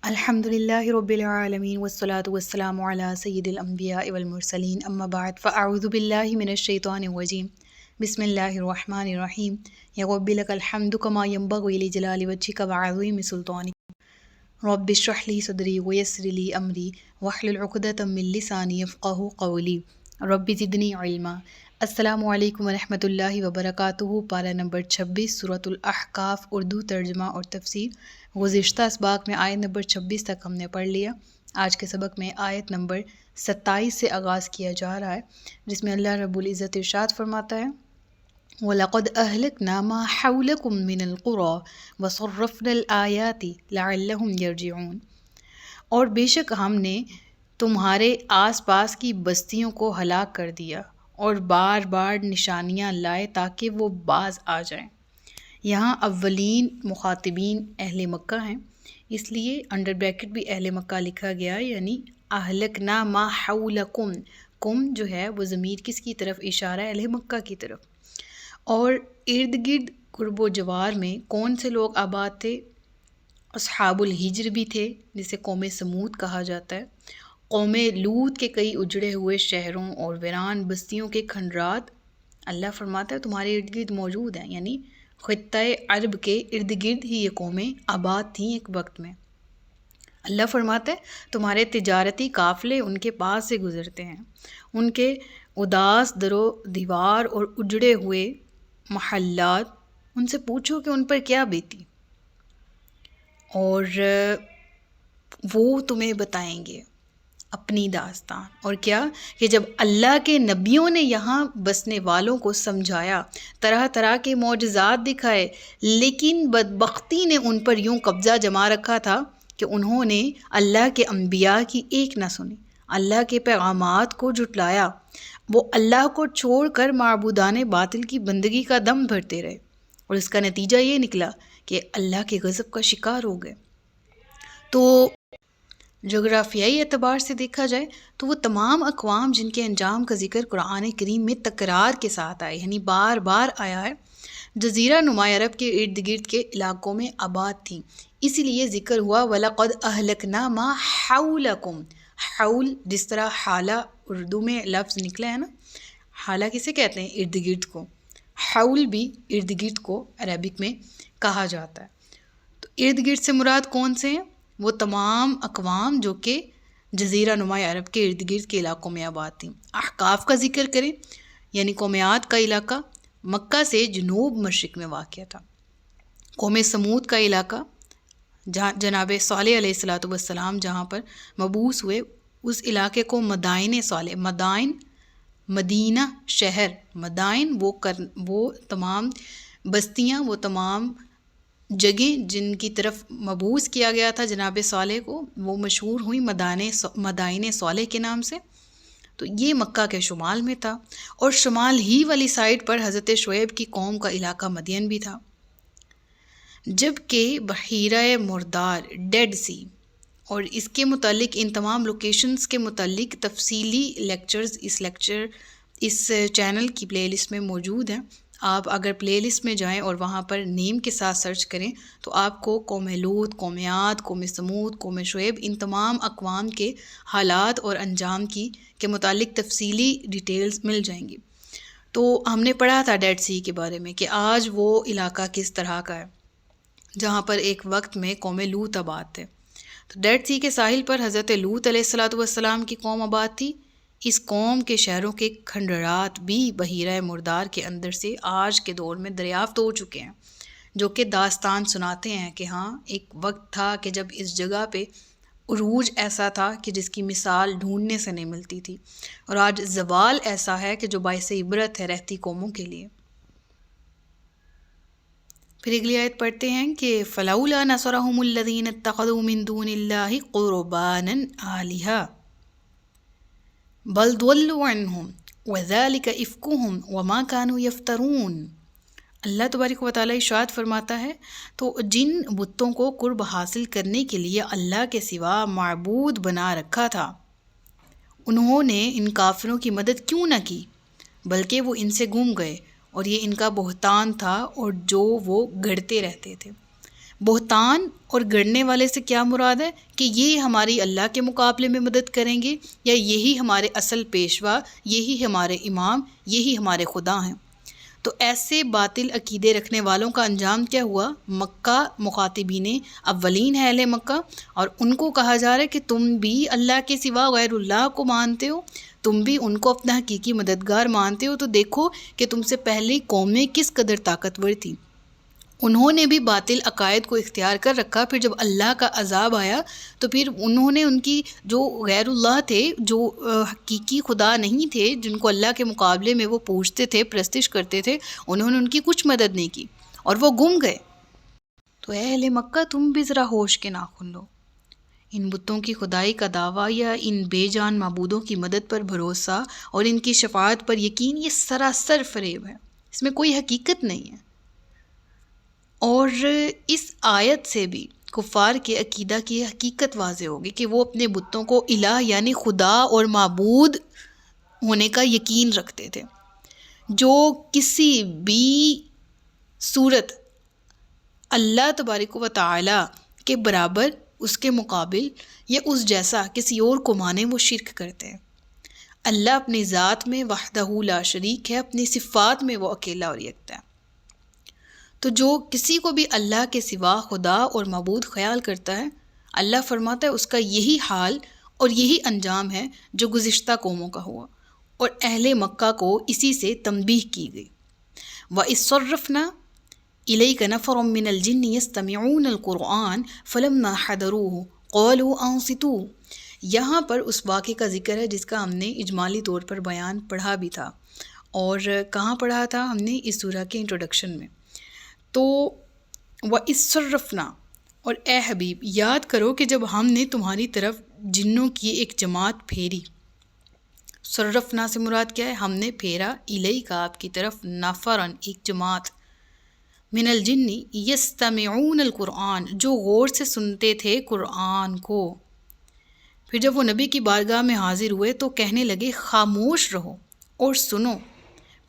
الحمد للہ رب العالمین والصلاة والسلام علی سید الانبیاء والمرسلین اما بعد فاعوذ باللہ من الشیطان الرجیم بسم اللہ الرحمن الرحیم یا رب لک الحمد کما ینبغی لجلال وجہک وعظیم سلطانک رب اشرح لی صدری ویسر لی امری واحلل عقدۃ من لسانی یفقہوا قولی رب زدنی علما۔ السلام علیکم ورحمۃ اللہ وبرکاتہ۔ پارہ نمبر 26 سورۃ الاحقاف، اردو ترجمہ اور تفسیر۔ گزشتہ اسباق میں آیت نمبر 26 تک ہم نے پڑھ لیا۔ آج کے سبق میں آیت نمبر 27 سے آغاز کیا جا رہا ہے، جس میں اللہ رب العزت ارشاد فرماتا ہے وَلَقَدْ أَهْلَكْنَا مَا حَوْلَكُم مِّنَ الْقُرَىٰ وَصَرَّفْنَا الْآيَاتِ لَعَلَّهُمْ يَرْجِعُونَ، اور بے شک ہم نے تمہارے آس پاس کی بستیوں کو ہلاک کر دیا اور بار بار نشانیاں لائے تاکہ وہ باز آ جائیں۔ یہاں اولین مخاطبین اہل مکہ ہیں، اس لیے انڈر بریکٹ بھی اہل مکہ لکھا گیا، یعنی اہلکنا ما حولکم۔ کم جو ہے وہ ضمیر کس کی طرف اشارہ ہے؟ اہل مکہ کی طرف۔ اور ارد گرد قرب و جوار میں کون سے لوگ آباد تھے؟ اصحاب الحجر بھی تھے، جسے قوم سمود کہا جاتا ہے۔ قوم لوط کے کئی اجڑے ہوئے شہروں اور ویران بستیوں کے کھنڈرات اللہ فرماتا ہے تمہارے ارد گرد موجود ہیں، یعنی خطۂ عرب کے ارد گرد ہی یہ قومیں آباد تھیں ایک وقت میں۔ اللہ فرماتا ہے تمہارے تجارتی قافلے ان کے پاس سے گزرتے ہیں، ان کے اداس در و دیوار اور اجڑے ہوئے محلات، ان سے پوچھو کہ ان پر کیا بیتی، اور وہ تمہیں بتائیں گے اپنی داستان۔ اور کیا کہ جب اللہ کے نبیوں نے یہاں بسنے والوں کو سمجھایا، طرح طرح کے معجزات دکھائے، لیکن بدبختی نے ان پر یوں قبضہ جما رکھا تھا کہ انہوں نے اللہ کے انبیاء کی ایک نہ سنی، اللہ کے پیغامات کو جھٹلایا، وہ اللہ کو چھوڑ کر معبودان باطل کی بندگی کا دم بھرتے رہے، اور اس کا نتیجہ یہ نکلا کہ اللہ کے غضب کا شکار ہو گئے۔ تو جغرافیائی اعتبار سے دیکھا جائے تو وہ تمام اقوام جن کے انجام کا ذکر قرآن کریم میں تکرار کے ساتھ آیا، یعنی بار بار آیا ہے، جزیرہ نما عرب کے ارد گرد کے علاقوں میں آباد تھیں، اسی لیے ذکر ہوا وَلَقَدْ أَهْلَكْنَا مَا حَوْلَكُمْ۔ حول جس طرح حالہ اردو میں لفظ نکلا ہے نا، حالہ کسے کہتے ہیں؟ ارد گرد کو۔ حول بھی ارد گرد کو عربک میں کہا جاتا ہے۔ تو ارد گرد سے مراد کون سے ہیں؟ وہ تمام اقوام جو کہ جزیرہ نما عرب کے ارد گرد کے علاقوں میں آباد تھیں۔ احقاف کا ذکر کریں، یعنی قوم عاد کا علاقہ مکہ سے جنوب مشرق میں واقع تھا۔ قوم سمود کا علاقہ جہاں جناب صالح علیہ السلام جہاں پر مبعوث ہوئے، اس علاقے کو مدائن صالح، مدائن مدینہ شہر، مدائن وہ تمام بستیاں، وہ تمام جگہیں جن کی طرف مبعوث کیا گیا تھا جناب صالح کو، وہ مشہور ہوئی مدائن صالح کے نام سے۔ تو یہ مکہ کے شمال میں تھا، اور شمال ہی والی سائڈ پر حضرت شعیب کی قوم کا علاقہ مدین بھی تھا، جبکہ بحیرہ مردار ڈیڈ سی اور اس کے متعلق ان تمام لوکیشنز کے متعلق تفصیلی لیکچرز اس چینل کی پلے لسٹ میں موجود ہیں۔ آپ اگر پلے لسٹ میں جائیں اور وہاں پر نیم کے ساتھ سرچ کریں تو آپ کو قوم لوط، قوم عاد، قوم سمود، قوم شعیب، ان تمام اقوام کے حالات اور انجام کے متعلق تفصیلی ڈیٹیلز مل جائیں گی۔ تو ہم نے پڑھا تھا ڈیڈ سی کے بارے میں کہ آج وہ علاقہ کس طرح کا ہے، جہاں پر ایک وقت میں قوم لوط آباد تھے۔ تو ڈیڈ سی کے ساحل پر حضرت لوط علیہ السلام کی قوم آباد تھی۔ اس قوم کے شہروں کے کھنڈرات بھی بحیرہ مردار کے اندر سے آج کے دور میں دریافت ہو چکے ہیں، جو کہ داستان سناتے ہیں کہ ہاں ایک وقت تھا کہ جب اس جگہ پہ عروج ایسا تھا کہ جس کی مثال ڈھونڈنے سے نہیں ملتی تھی، اور آج زوال ایسا ہے کہ جو باعث عبرت ہے رہتی قوموں کے لیے۔ پھر اگلی آیت پڑھتے ہیں کہ فَلَوْلَا نَصَرَهُمُ الَّذِينَ اتَّخَذُوا مِن دُونِ اللَّهِ قُرْبَانًا آلِهَةً بل ضلوا عنہم وذلک افکہم وما کانوا یفترون۔ اللہ تبارک و تعالیٰ ارشاد فرماتا ہے تو جن بتوں کو قرب حاصل کرنے کے لیے اللہ کے سوا معبود بنا رکھا تھا، انہوں نے ان کافروں کی مدد کیوں نہ کی، بلکہ وہ ان سے گم گئے، اور یہ ان کا بہتان تھا اور جو وہ گھڑتے رہتے تھے۔ بہتان اور گڑنے والے سے کیا مراد ہے کہ یہ ہماری اللہ کے مقابلے میں مدد کریں گے، یا یہی ہمارے اصل پیشوا، یہی ہمارے امام، یہی ہمارے خدا ہیں۔ تو ایسے باطل عقیدے رکھنے والوں کا انجام کیا ہوا؟ مکہ مخاطبین اولین ہے اہل مکہ، اور ان کو کہا جا رہا ہے کہ تم بھی اللہ کے سوا غیر اللہ کو مانتے ہو، تم بھی ان کو اپنا حقیقی مددگار مانتے ہو، تو دیکھو کہ تم سے پہلی قومیں کس قدر طاقتور تھیں، انہوں نے بھی باطل عقائد کو اختیار کر رکھا۔ پھر جب اللہ کا عذاب آیا تو پھر انہوں نے ان کی جو غیر اللہ تھے، جو حقیقی خدا نہیں تھے، جن کو اللہ کے مقابلے میں وہ پوجتے تھے، پرستش کرتے تھے، انہوں نے ان کی کچھ مدد نہیں کی اور وہ گم گئے۔ تو اے اہل مکہ، تم بھی ذرا ہوش کے ناخن لو۔ ان بتوں کی خدائی کا دعویٰ یا ان بے جان معبودوں کی مدد پر بھروسہ اور ان کی شفاعت پر یقین، یہ سراسر فریب ہے، اس میں کوئی حقیقت نہیں ہے۔ اور اس آیت سے بھی کفار کے عقیدہ کی حقیقت واضح ہوگی کہ وہ اپنے بتوں کو الہ یعنی خدا اور معبود ہونے کا یقین رکھتے تھے، جو کسی بھی صورت اللہ تبارک و تعالی کے برابر، اس کے مقابل یا اس جیسا کسی اور کو مانے، وہ شرک کرتے ہیں۔ اللہ اپنی ذات میں وحدہ لا شریک ہے، اپنی صفات میں وہ اکیلا اور یکتا ہے۔ تو جو کسی کو بھی اللہ کے سوا خدا اور معبود خیال کرتا ہے، اللہ فرماتا ہے اس کا یہی حال اور یہی انجام ہے جو گزشتہ قوموں کا ہوا، اور اہل مکہ کو اسی سے تنبیہ کی گئی۔ وَإِذْ صَرَّفْنَا إِلَيْكَ نَفَرٌ مِّنَ الْجِنِّ يَسْتَمِعُونَ الْقُرْآنَ فَلَمَّا حَضَرُوهُ قَالُوا أَنصِتُوا۔ یہاں پر اس واقعے کا ذکر ہے جس کا ہم نے اجمالی طور پر بیان پڑھا بھی تھا، اور کہاں پڑھا تھا ہم نے؟ اس سورہ کے انٹروڈکشن میں۔ تو وَإِذْ صَرَّفْنَا، اور اے حبیب یاد کرو کہ جب ہم نے تمہاری طرف جنوں کی ایک جماعت پھیری۔ صرفنا سے مراد کیا ہے؟ ہم نے پھیرا الیک، آپ کی طرف، نفرن، ایک جماعت، من الجن یستمعون القرآن، جو غور سے سنتے تھے قرآن کو۔ پھر جب وہ نبی کی بارگاہ میں حاضر ہوئے تو کہنے لگے خاموش رہو اور سنو۔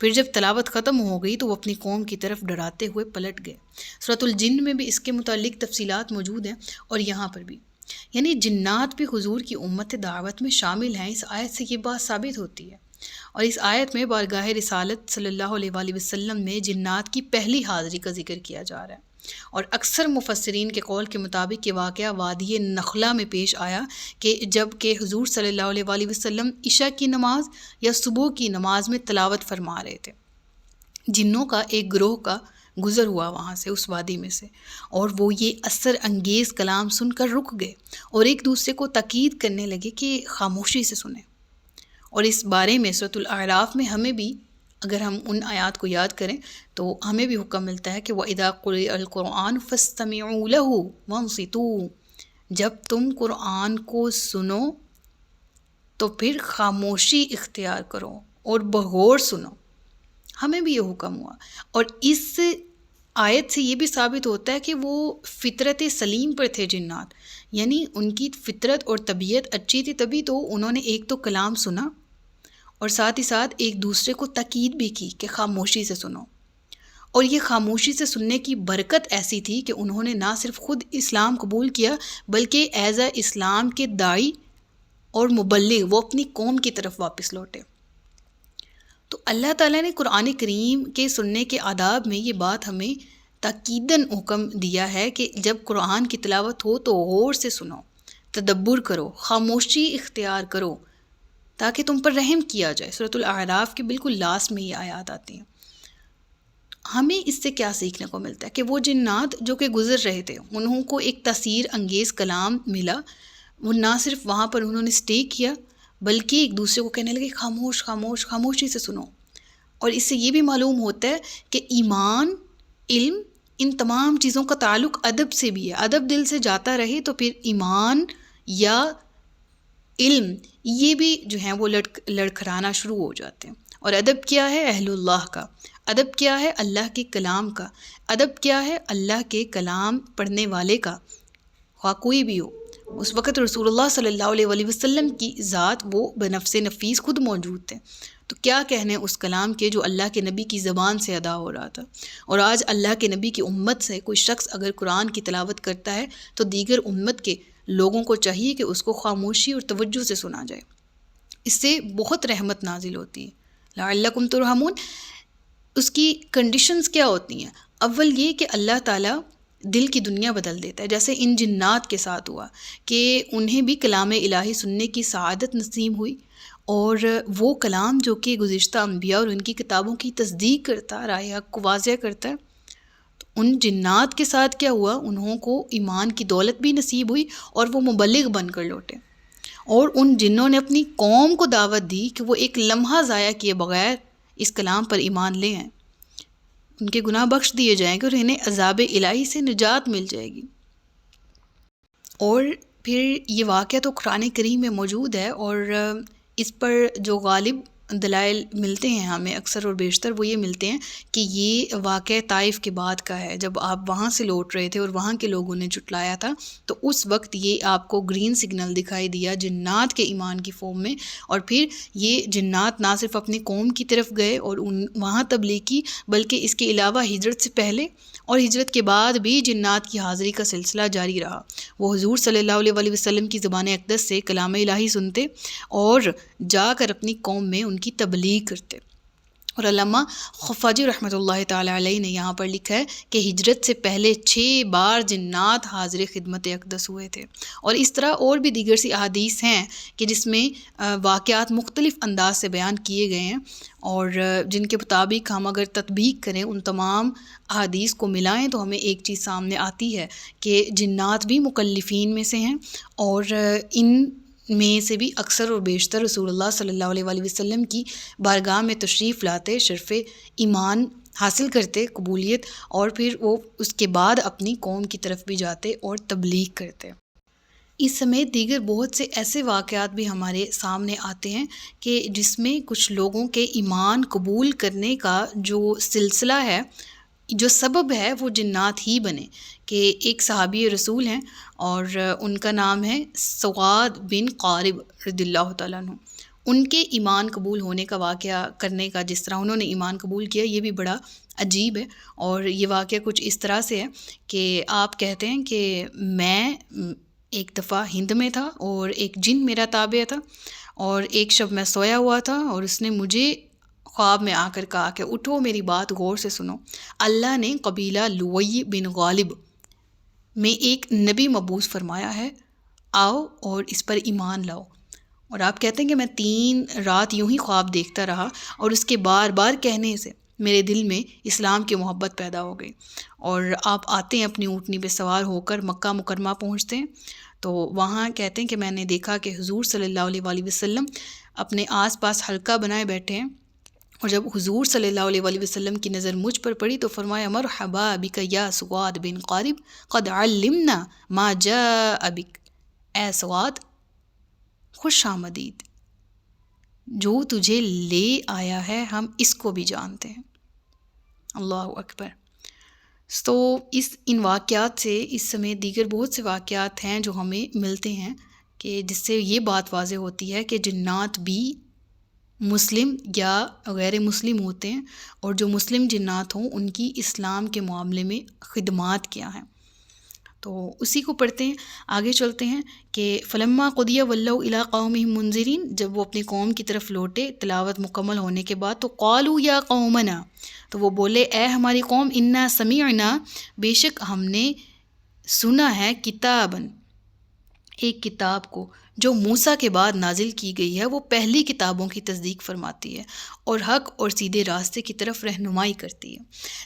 پھر جب تلاوت ختم ہو گئی تو وہ اپنی قوم کی طرف ڈراتے ہوئے پلٹ گئے۔ سورۃ الجن میں بھی اس کے متعلق تفصیلات موجود ہیں، اور یہاں پر بھی، یعنی جنات بھی حضور کی امت دعوت میں شامل ہیں۔ اس آیت سے یہ بات ثابت ہوتی ہے، اور اس آیت میں بارگاہ رسالت صلی اللہ علیہ وآلہ وسلم میں جنات کی پہلی حاضری کا ذکر کیا جا رہا ہے، اور اکثر مفسرین کے قول کے مطابق یہ واقعہ وادی نخلا میں پیش آیا کہ جب کہ حضور صلی اللہ علیہ وآلہ وسلم عشاء کی نماز یا صبح کی نماز میں تلاوت فرما رہے تھے، جنوں کا ایک گروہ کا گزر ہوا وہاں سے، اس وادی میں سے، اور وہ یہ اثر انگیز کلام سن کر رک گئے اور ایک دوسرے کو تاکید کرنے لگے کہ خاموشی سے سنیں۔ اور اس بارے میں سورۃ الاعراف میں ہمیں بھی، اگر ہم ان آیات کو یاد کریں تو ہمیں بھی حکم ملتا ہے کہ وَإِذَا قُرِئَ الْقُرْآنُ فَاسْتَمِعُوا لَهُ وَانصِتُوا، جب تم قرآن کو سنو تو پھر خاموشی اختیار کرو اور بغور سنو۔ ہمیں بھی یہ حکم ہوا، اور اس آیت سے یہ بھی ثابت ہوتا ہے کہ وہ فطرت سلیم پر تھے جنات، یعنی ان کی فطرت اور طبیعت اچھی تھی، تبھی تو انہوں نے ایک تو کلام سنا اور ساتھ ہی ساتھ ایک دوسرے کو تاکید بھی کی کہ خاموشی سے سنو۔ اور یہ خاموشی سے سننے کی برکت ایسی تھی کہ انہوں نے نہ صرف خود اسلام قبول کیا بلکہ ایز اے اسلام کے داعی اور مبلغ وہ اپنی قوم کی طرف واپس لوٹے۔ تو اللہ تعالیٰ نے قرآن کریم کے سننے کے آداب میں یہ بات ہمیں تاکیداً حکم دیا ہے کہ جب قرآن کی تلاوت ہو تو غور سے سنو، تدبر کرو، خاموشی اختیار کرو تاکہ تم پر رحم کیا جائے۔ سورۃ الاعراف کے بالکل لاسٹ میں یہ آیات آتی ہیں۔ ہمیں اس سے کیا سیکھنے کو ملتا ہے کہ وہ جنات جو کہ گزر رہے تھے، انہوں کو ایک تاثیر انگیز کلام ملا، وہ نہ صرف وہاں پر انہوں نے سٹے کیا بلکہ ایک دوسرے کو کہنے لگے خاموش خاموش خاموشی سے سنو۔ اور اس سے یہ بھی معلوم ہوتا ہے کہ ایمان، علم، ان تمام چیزوں کا تعلق ادب سے بھی ہے۔ ادب دل سے جاتا رہے تو پھر ایمان یا علم یہ بھی جو ہیں وہ لڑکھڑانا شروع ہو جاتے ہیں۔ اور ادب کیا ہے؟ اہل اللہ کا۔ ادب کیا ہے؟ اللہ کے کلام کا۔ ادب کیا ہے؟ اللہ کے کلام پڑھنے والے کا، خواہ کوئی بھی ہو، اس وقت رسول اللہ صلی اللہ علیہ وسلم کی ذات وہ بنفس نفیس خود موجود تھے، تو کیا کہنے اس کلام کے جو اللہ کے نبی کی زبان سے ادا ہو رہا تھا۔ اور آج اللہ کے نبی کی امت سے کوئی شخص اگر قرآن کی تلاوت کرتا ہے تو دیگر امت کے لوگوں کو چاہیے کہ اس کو خاموشی اور توجہ سے سنا جائے، اس سے بہت رحمت نازل ہوتی ہے۔ لعلکم ترحمون، اس کی کنڈیشنز کیا ہوتی ہیں؟ اول یہ کہ اللہ تعالیٰ دل کی دنیا بدل دیتا ہے، جیسے ان جنات کے ساتھ ہوا کہ انہیں بھی کلام الہی سننے کی سعادت نصیب ہوئی، اور وہ کلام جو کہ گزشتہ انبیاء اور ان کی کتابوں کی تصدیق کرتا، رائے حق کو واضح کرتا ہے، تو ان جنات کے ساتھ کیا ہوا؟ انہوں کو ایمان کی دولت بھی نصیب ہوئی اور وہ مبلغ بن کر لوٹے، اور ان جنوں نے اپنی قوم کو دعوت دی کہ وہ ایک لمحہ ضائع کیے بغیر اس کلام پر ایمان لے آئیں، ان کے گناہ بخش دیے جائیں گے اور انہیں عذاب الہی سے نجات مل جائے گی۔ اور پھر یہ واقعہ تو قرآن کریم میں موجود ہے، اور اس پر جو غالب دلائل ملتے ہیں ہمیں اکثر اور بیشتر وہ یہ ملتے ہیں کہ یہ واقعہ طائف کے بعد کا ہے، جب آپ وہاں سے لوٹ رہے تھے اور وہاں کے لوگوں نے جھٹلایا تھا، تو اس وقت یہ آپ کو گرین سگنل دکھائی دیا جنات کے ایمان کی فارم میں، اور پھر یہ جنات نہ صرف اپنی قوم کی طرف گئے اور وہاں تبلیغ کی، بلکہ اس کے علاوہ ہجرت سے پہلے اور ہجرت کے بعد بھی جنات کی حاضری کا سلسلہ جاری رہا۔ وہ حضور صلی اللہ علیہ وسلم کی زبان اقدس سے کلام الہی سنتے اور جا کر اپنی قوم میں ان کی تبلیغ کرتے۔ اور علامہ خفاجی رحمۃ اللہ تعالیٰ علیہ نے یہاں پر لکھا ہے کہ ہجرت سے پہلے 6 بار جنات حاضر خدمت اقدس ہوئے تھے، اور اس طرح اور بھی دیگر سی احادیث ہیں کہ جس میں واقعات مختلف انداز سے بیان کیے گئے ہیں، اور جن کے مطابق ہم اگر تطبیق کریں، ان تمام احادیث کو ملائیں، تو ہمیں ایک چیز سامنے آتی ہے کہ جنات بھی مکلفین میں سے ہیں، اور ان میں سے بھی اکثر اور بیشتر رسول اللہ صلی اللہ علیہ وسلم کی بارگاہ میں تشریف لاتے، شرف ایمان حاصل کرتے، قبولیت، اور پھر وہ اس کے بعد اپنی قوم کی طرف بھی جاتے اور تبلیغ کرتے۔ اس سمیت دیگر بہت سے ایسے واقعات بھی ہمارے سامنے آتے ہیں کہ جس میں کچھ لوگوں کے ایمان قبول کرنے کا جو سلسلہ ہے، جو سبب ہے، وہ جنات ہی بنے۔ کہ ایک صحابی رسول ہیں اور ان کا نام ہے سواد بن قارب رضی اللہ تعالیٰ عنہ۔ ان کے ایمان قبول ہونے کا واقعہ کرنے کا، جس طرح انہوں نے ایمان قبول کیا، یہ بھی بڑا عجیب ہے، اور یہ واقعہ کچھ اس طرح سے ہے کہ آپ کہتے ہیں کہ میں ایک دفعہ ہند میں تھا اور ایک جن میرا تابع تھا، اور ایک شب میں سویا ہوا تھا اور اس نے مجھے خواب میں آ کر کہا کہ اٹھو، میری بات غور سے سنو، اللہ نے قبیلہ لوئی بن غالب میں ایک نبی مبعوث فرمایا ہے، آؤ اور اس پر ایمان لاؤ۔ اور آپ کہتے ہیں کہ میں 3 رات یوں ہی خواب دیکھتا رہا، اور اس کے بار بار کہنے سے میرے دل میں اسلام کی محبت پیدا ہو گئی، اور آپ آتے ہیں اپنی اونٹنی پہ سوار ہو کر مکہ مکرمہ پہنچتے ہیں، تو وہاں کہتے ہیں کہ میں نے دیکھا کہ حضور صلی اللہ علیہ وسلم اپنے آس پاس حلقہ بنائے بیٹھے ہیں، اور جب حضور صلی اللہ علیہ وسلم کی نظر مجھ پر پڑی تو فرمایا مرحبا بک یا سواد بن قارب قد علمنا ما جاء بک، اے سواد خوش آمدید، جو تجھے لے آیا ہے ہم اس کو بھی جانتے ہیں۔ اللہ اکبر۔ تو ان واقعات سے اس سمیت دیگر بہت سے واقعات ہیں جو ہمیں ملتے ہیں کہ جس سے یہ بات واضح ہوتی ہے کہ جنات بھی مسلم یا غیر مسلم ہوتے ہیں، اور جو مسلم جنات ہوں ان کی اسلام کے معاملے میں خدمات کیا ہیں۔ تو اسی کو پڑھتے ہیں، آگے چلتے ہیں کہ فلما قضی ولوا الی قومہم منذرین، جب وہ اپنی قوم کی طرف لوٹے تلاوت مکمل ہونے کے بعد، تو قالوا یا قومنا، تو وہ بولے اے ہماری قوم، انا سمعنا، بے شک ہم نے سنا ہے، کتاباً، ایک کتاب کو جو موسیٰ کے بعد نازل کی گئی ہے، وہ پہلی کتابوں کی تصدیق فرماتی ہے اور حق اور سیدھے راستے کی طرف رہنمائی کرتی ہے۔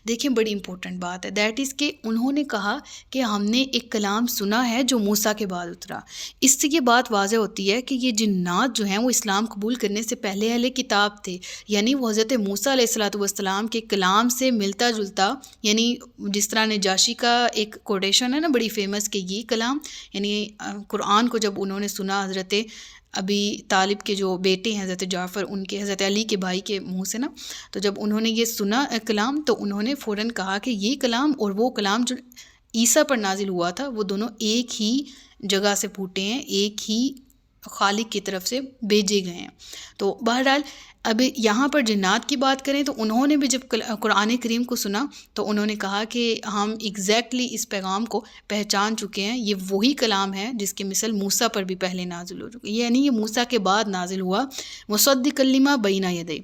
دیکھیں بڑی امپورٹنٹ بات ہے، دیٹ از کہ انہوں نے کہا کہ ہم نے ایک کلام سنا ہے جو موسیٰ کے بعد اترا۔ اس سے یہ بات واضح ہوتی ہے کہ یہ جنات جو ہیں وہ اسلام قبول کرنے سے پہلے اہل کتاب تھے، یعنی وہ حضرت موسیٰ علیہ السلام کے کلام سے ملتا جلتا، یعنی جس طرح نجاشی کا ایک کوٹیشن ہے نا بڑی فیمس کہ یہ کلام، یعنی قرآن کو جب انہوں نے سنا حضرت ابی طالب کے جو بیٹے ہیں حضرت جعفر، ان کے حضرت علی کے بھائی کے منہ سے نا، تو جب انہوں نے یہ سنا کلام تو انہوں نے فوراً کہا کہ یہ کلام اور وہ کلام جو عیسیٰ پر نازل ہوا تھا وہ دونوں ایک ہی جگہ سے پھوٹے ہیں، ایک ہی خالق کی طرف سے بھیجے گئے ہیں۔ تو بہرحال اب یہاں پر جنات کی بات کریں تو انہوں نے بھی جب قرآن کریم کو سنا تو انہوں نے کہا کہ ہم ایگزیکٹلی اس پیغام کو پہچان چکے ہیں، یہ وہی کلام ہے جس کی مثل موسیٰ پر بھی پہلے نازل ہو چکی، یعنی یہ موسیٰ کے بعد نازل ہوا، مصدق لما بین یدی۔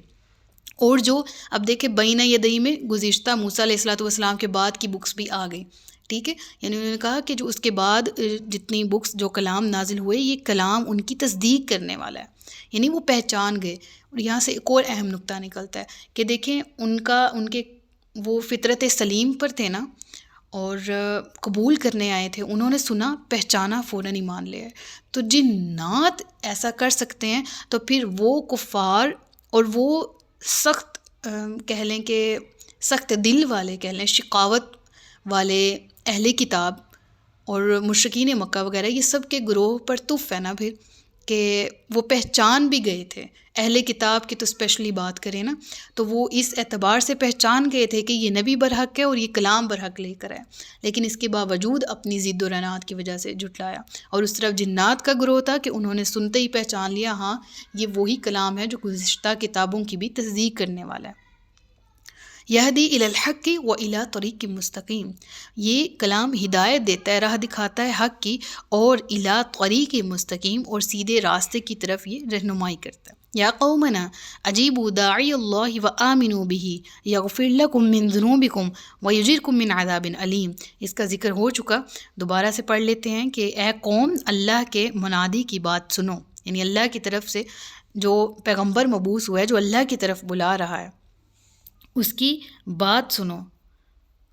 اور جو اب دیکھیں بین یدی میں گزشتہ موسیٰ علیہ السلام کے بعد کی بکس بھی آ گئی، ٹھیک ہے، یعنی انہوں نے کہا کہ جو اس کے بعد جتنی بکس جو کلام نازل ہوئے یہ کلام ان کی تصدیق کرنے والا ہے، یعنی وہ پہچان گئے۔ اور یہاں سے ایک اور اہم نقطہ نکلتا ہے کہ دیکھیں ان کے وہ فطرت سلیم پر تھے نا، اور قبول کرنے آئے تھے، انہوں نے سنا، پہچانا، فوراً ایمان لے آئے۔ تو جنات ایسا کر سکتے ہیں تو پھر وہ کفار اور وہ سخت کہہ لیں کہ سخت دل والے کہہ لیں، شقاوت والے اہل کتاب اور مشرکین مکہ وغیرہ، یہ سب کے گروہ پر تف ہے نا پھر کہ وہ پہچان بھی گئے تھے۔ اہل کتاب کی تو اسپیشلی بات کریں نا تو وہ اس اعتبار سے پہچان گئے تھے کہ یہ نبی برحق ہے اور یہ کلام برحق لے کر ہے، لیکن اس کے باوجود اپنی ضد و عناد کی وجہ سے جھٹلایا۔ اور اس طرف جنات کا گروہ تھا کہ انہوں نے سنتے ہی پہچان لیا، ہاں یہ وہی کلام ہے جو گزشتہ کتابوں کی بھی تصدیق کرنے والا ہے۔ یہدی الی الحق و الی طریق مستقیم، یہ کلام ہدایت دیتا ہے، راہ دکھاتا ہے حق کی، اور الی طریق مستقیم، اور سیدھے راستے کی طرف یہ رہنمائی کرتا ہے۔ یا قومنا اجیبوا داعی اللہ و آمنوا بہ یغفر لکم من ذنوبکم و یجرکم من عذاب علیم۔ اس کا ذکر ہو چکا، دوبارہ سے پڑھ لیتے ہیں کہ اے قوم اللہ کے منادی کی بات سنو، یعنی اللہ کی طرف سے جو پیغمبر مبعوث ہوا ہے، جو اللہ کی طرف بلا رہا ہے، اس کی بات سنو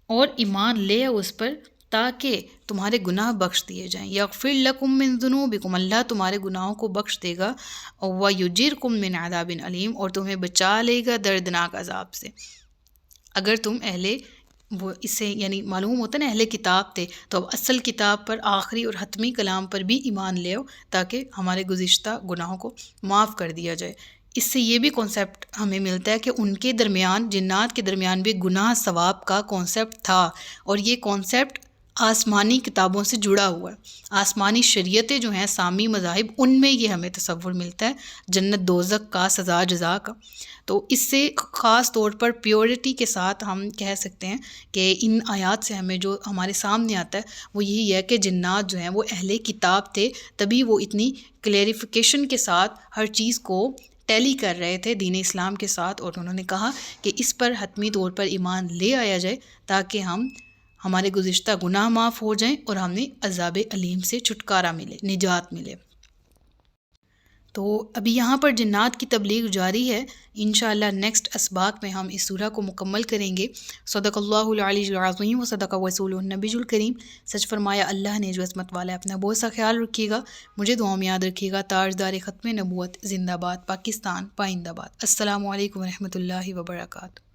اور ایمان لے اس پر تاکہ تمہارے گناہ بخش دیے جائیں۔ یغفر لکم من ذنوبکم، اللہ تمہارے گناہوں کو بخش دے گا، ویجرکم من عذاب علیم، اور تمہیں بچا لے گا دردناک عذاب سے۔ اگر تم وہ اس سے یعنی معلوم ہوتا ہے نا اہل کتاب تھے، تو اب اصل کتاب پر، آخری اور حتمی کلام پر بھی ایمان لے آؤ تاکہ ہمارے گزشتہ گناہوں کو معاف کر دیا جائے۔ اس سے یہ بھی کانسیپٹ ہمیں ملتا ہے کہ ان کے درمیان، جنات کے درمیان بھی گناہ ثواب کا کانسیپٹ تھا، اور یہ کانسیپٹ آسمانی کتابوں سے جڑا ہوا ہے۔ آسمانی شریعتیں جو ہیں، سامی مذاہب، ان میں یہ ہمیں تصور ملتا ہے جنت دوزخ کا، سزا جزا کا۔ تو اس سے خاص طور پر پیورٹی کے ساتھ ہم کہہ سکتے ہیں کہ ان آیات سے ہمیں جو ہمارے سامنے آتا ہے وہ یہی ہے کہ جنات جو ہیں وہ اہل کتاب تھے، تبھی وہ اتنی کلیریفیکیشن کے ساتھ ہر چیز کو ٹیلی کر رہے تھے دین اسلام کے ساتھ، اور انہوں نے کہا کہ اس پر حتمی طور پر ایمان لے آیا جائے تاکہ ہمارے گزشتہ گناہ معاف ہو جائیں اور ہمیں عذاب علیم سے چھٹکارا ملے، نجات ملے۔ تو ابھی یہاں پر جنات کی تبلیغ جاری ہے، انشاءاللہ نیکسٹ اسباق میں ہم اس سورہ کو مکمل کریں گے۔ صدق اللہ العلی العظیم و صدق رسولہ النبی الکریم۔ سچ فرمایا اللہ نے جو عظمت والا ہے۔ اپنا بہت سا خیال رکھیے گا، مجھے دعاؤں میں یاد رکھیے گا۔ تاجدار ختم نبوت زندہ باد، پاکستان پائندہ باد۔ السلام علیکم ورحمۃ اللہ وبرکاتہ۔